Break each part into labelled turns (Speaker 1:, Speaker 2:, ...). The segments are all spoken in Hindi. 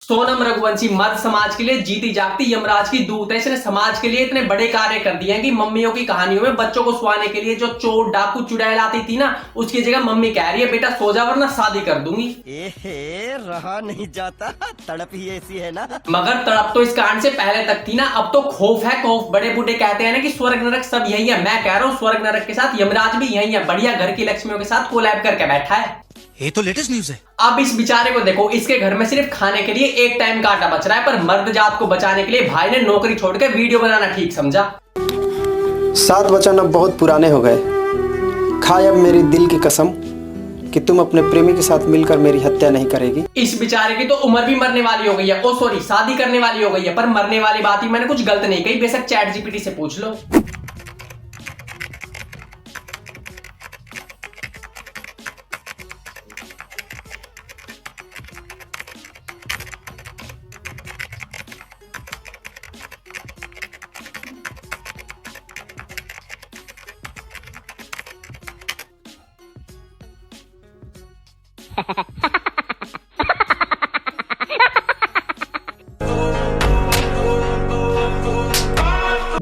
Speaker 1: सोनम रघुवंशी मर्द समाज के लिए जीती जागती यमराज की दूत है। इसने समाज के लिए इतने बड़े कार्य कर दिए हैं कि मम्मियों की कहानियों में बच्चों को सुलाने के लिए जो चोर डाकू चुड़ैल आती थी ना, उसकी जगह मम्मी कह रही है बेटा सो जा वरना शादी कर दूंगी।
Speaker 2: रहा नहीं जाता, तड़प ही ऐसी है ना।
Speaker 1: मगर तड़प तो इस कांड से पहले तक थी ना, अब तो खौफ है खौफ। बड़े बूढ़े कहते हैं ना कि स्वर्ग नरक सब यही है। मैं कह रहा हूँ स्वर्ग नरक के साथ यमराज भी यही है। बढ़िया घर की लक्ष्मियों के साथ कोलैब करके बैठा है।
Speaker 3: ये तो लेटेस्ट न्यूज है।
Speaker 1: अब इस बेचारे को देखो, इसके घर में सिर्फ खाने के लिए एक टाइम का आटा बच रहा है, पर मर्द जात को बचाने के लिए भाई ने नौकरी छोड़कर वीडियो बनाना ठीक समझा।
Speaker 4: 7 वचन अब बहुत पुराने हो गए। खाए अब मेरी दिल की कसम कि तुम अपने प्रेमी के साथ मिलकर मेरी हत्या नहीं करेगी।
Speaker 1: इस बेचारे की तो उम्र भी मरने वाली हो गई है। ओ सॉरी, शादी करने वाली हो गई है, पर मरने वाली बात ही मैंने कुछ गलत नहीं कही। बेशक चैट जीपीटी से पूछ लो।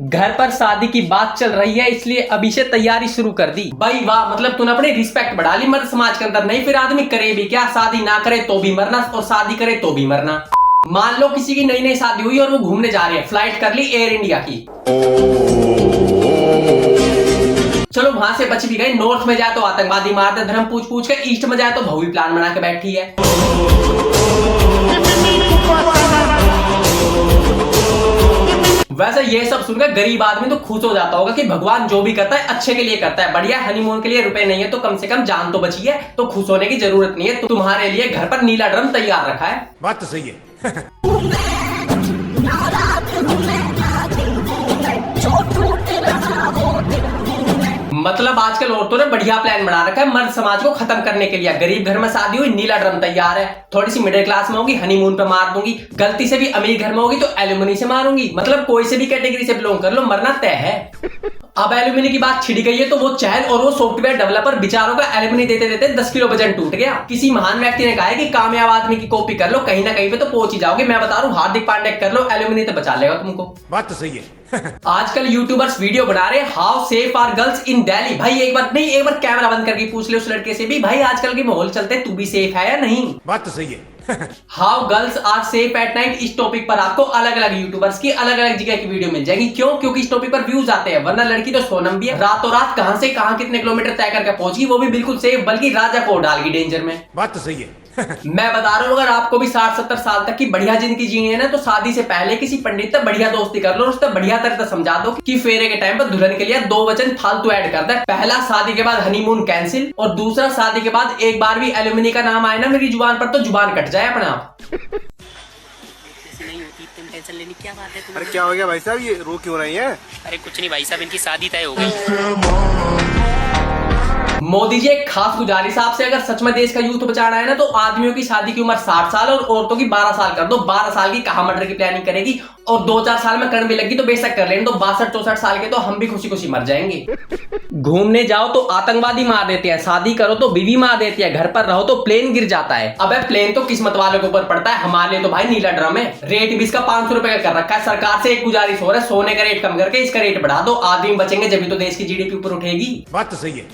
Speaker 1: घर पर शादी की बात चल रही है, इसलिए अभी से तैयारी शुरू कर दी। भाई वाह, मतलब तूने अपनी रिस्पेक्ट बढ़ा ली मर्द समाज के अंदर। नहीं फिर आदमी करे भी क्या? शादी ना करे तो भी मरना और शादी करे तो भी मरना। मान लो किसी की नई नई शादी हुई और वो घूमने जा रही है, फ्लाइट कर ली एयर इंडिया की। चलो वहां से बच भी गई। नॉर्थ में जाए तो आतंकवादी मारते धर्म पूछ पूछ के, ईस्ट में जाए तो भव्य प्लान बना के बैठी है। वैसे ये सब सुनकर गरीब आदमी तो खुश हो जाता होगा कि भगवान जो भी करता है अच्छे के लिए करता है। बढ़िया, हनीमून के लिए रुपए नहीं है तो कम से कम जान तो बची है, तो खुश होने की जरूरत नहीं है। तो तुम्हारे लिए घर पर नीला ड्रम तैयार रखा है।
Speaker 3: बात तो सही है।
Speaker 1: मतलब आजकल औरतों ने बढ़िया प्लान बना रखा है मर्द समाज को खत्म करने के लिए। गरीब घर में शादी हुई, नीला ड्रम तैयार है। थोड़ी सी मिडिल क्लास में होगी, हनीमून पे मार दूंगी। गलती से भी अमीर घर में होगी तो एल्यूमिनी से मारूंगी। मतलब कोई से भी कैटेगरी से बिलोंग कर लो, मरना तय है। अब एल्यूमिनी की बात छिड़ गई है तो वो चहल और वो सॉफ्टवेयर डेवलपर बेचारों का एल्यूमिनी देते देते 10 किलो वजन टूट गया। किसी महान व्यक्ति ने कहा है कि कामयाब आदमी की कॉपी कर लो, कहीं ना कहीं पे तो पहुंच ही जाओगे। मैं बता रहा हूँ, हार्दिक पांडे कर लो, एल्यूमिनी तो बचा लेगा तुमको।
Speaker 3: बात तो सही है।
Speaker 1: आजकल यूट्यूबर्स वीडियो बना रहे how safe are girls in Delhi. भाई एक बार नहीं, एक बार कैमरा बंद करके पूछ ले उस लड़के से भी, भाई आजकल के माहौल चलते तू भी सेफ है या नहीं।
Speaker 3: बात तो सही है।
Speaker 1: How girls are safe at night. इस टॉपिक पर आपको अलग अलग यूट्यूबर्स की अलग अलग जगह की वीडियो मिल जाएगी। क्यों? क्योंकि इस टॉपिक पर व्यूज आते हैं। वरना लड़की तो सोनम भी है, रातों रात कहां से कहां कितने किलोमीटर तय करके पहुंची, वो भी बिल्कुल सेफ, बल्कि राजा को डाल गई डेंजर में।
Speaker 3: बात तो सही है।
Speaker 1: मैं बता रहा हूँ, अगर आपको भी 60-70 साल तक की बढ़िया जिंदगी जीनी है ना, तो शादी से पहले किसी पंडित से बढ़िया दोस्ती कर लो, उससे बढ़िया तरह समझा दो कि फेरे के टाइम पर दुल्हन के लिए 2 वचन फालतू ऐड करता है। पहला, शादी के बाद हनीमून कैंसिल, और दूसरा, शादी के बाद एक बार भी एल्यूमिनी का नाम आए ना मेरी जुबान पर तो जुबान कट जाए अपने आप।
Speaker 5: नहीं होती, तुम टेंशन लेने क्या बात है।
Speaker 6: अरे क्या हो गया भाई साहब, ये रो क्यों रही है?
Speaker 5: अरे कुछ नहीं भाई साहब, इनकी शादी तय हो गई।
Speaker 1: मोदी जी एक खास गुजारिश आपसे, अगर सच में देश का यूथ बचाना है ना, तो आदमियों की शादी की उम्र 60 साल और औरतों की 12 साल कर दो। 12 साल की कहा मर्डर की प्लानिंग करेगी, और 2-4 साल में करने भी लगी तो बेशक कर लेंगे। तो 62-64 साल के तो हम भी खुशी खुशी मर जाएंगे। घूमने जाओ तो आतंकवादी मार देते हैं, शादी करो तो बीवी मार देती है, घर पर रहो तो प्लेन गिर जाता है। अबे प्लेन तो किस्मत वालों के ऊपर पड़ता है, हमारे लिए तो भाई नीला ड्रम है। रेट भी इसका 500 रुपए का कर रखा है। सरकार से एक गुजारिश हो रहा है, सोने का रेट कम करके इसका रेट बढ़ा दो। आदमी बचेंगे जब तो देश की जीडीपी ऊपर उठेगी।
Speaker 3: बात तो सही है।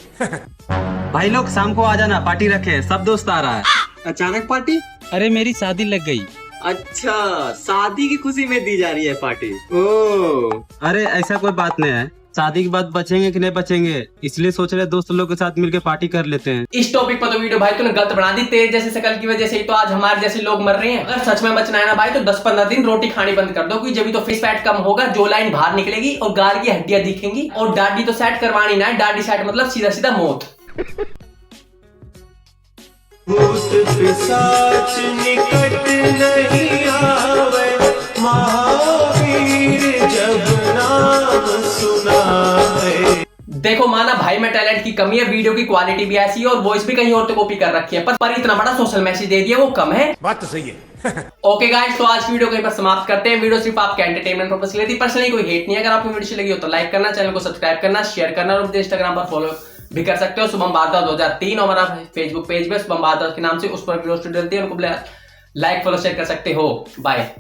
Speaker 7: भाई लोग शाम को आ जाना, पार्टी रखे हैं, सब दोस्त आ रहा है।
Speaker 8: अचानक पार्टी?
Speaker 7: अरे मेरी शादी लग गई।
Speaker 8: अच्छा, शादी की खुशी में दी जा रही है पार्टी। ओह,
Speaker 7: अरे ऐसा कोई बात नहीं है, शादी के बाद बचेंगे कि नहीं बचेंगे, इसलिए सोच रहे दोस्त लोग के साथ मिलकर पार्टी कर लेते हैं।
Speaker 1: इस टॉपिक पर तो वीडियो भाई तूने गलत बना दी। तेरे जैसे शकल की वजह से ही तो आज हमारे जैसे लोग मर रहे हैं। अगर सच में बचना है ना भाई, तो 10-15 दिन रोटी खानी बंद कर दो, क्योंकि जब तो फेस फैट कम होगा, जो लाइन बाहर निकलेगी और गाल की हड्डियां दिखेंगी। और दाढ़ी तो सेट करवानी ना है, दाढ़ी सेट मतलब सीधा सीधा मौत।
Speaker 9: निकट नहीं आवे, महावीर जब नाम सुनावे।
Speaker 1: देखो माना भाई में टैलेंट की कमी है, वीडियो की क्वालिटी भी ऐसी है और वॉइस भी कहीं और तो कॉपी कर रखी है, पर इतना बड़ा सोशल मैसेज दे दिया वो कम है।
Speaker 3: बात तो सही है।
Speaker 1: ओके गाइस, तो आज वीडियो कहीं पर समाप्त करते हैं। वीडियो सिर्फ आपके एंटरटेनमेंट पर्पस के लिए थी, पर्सनली कोई हेट नहीं है। अगर आपको वीडियो अच्छी लगी हो तो लाइक करना, चैनल को सब्सक्राइब करना, शेयर करना, और मुझे इंस्टाग्राम पर फॉलो भी कर सकते हो, शुभम भारद्वाज 2003, और हमारा फेसबुक पेज पे शुभम भारद्वाज के नाम से, उस पर वीडियोस डलती है। उनको लाइक फॉलो शेयर कर सकते हो। बाय।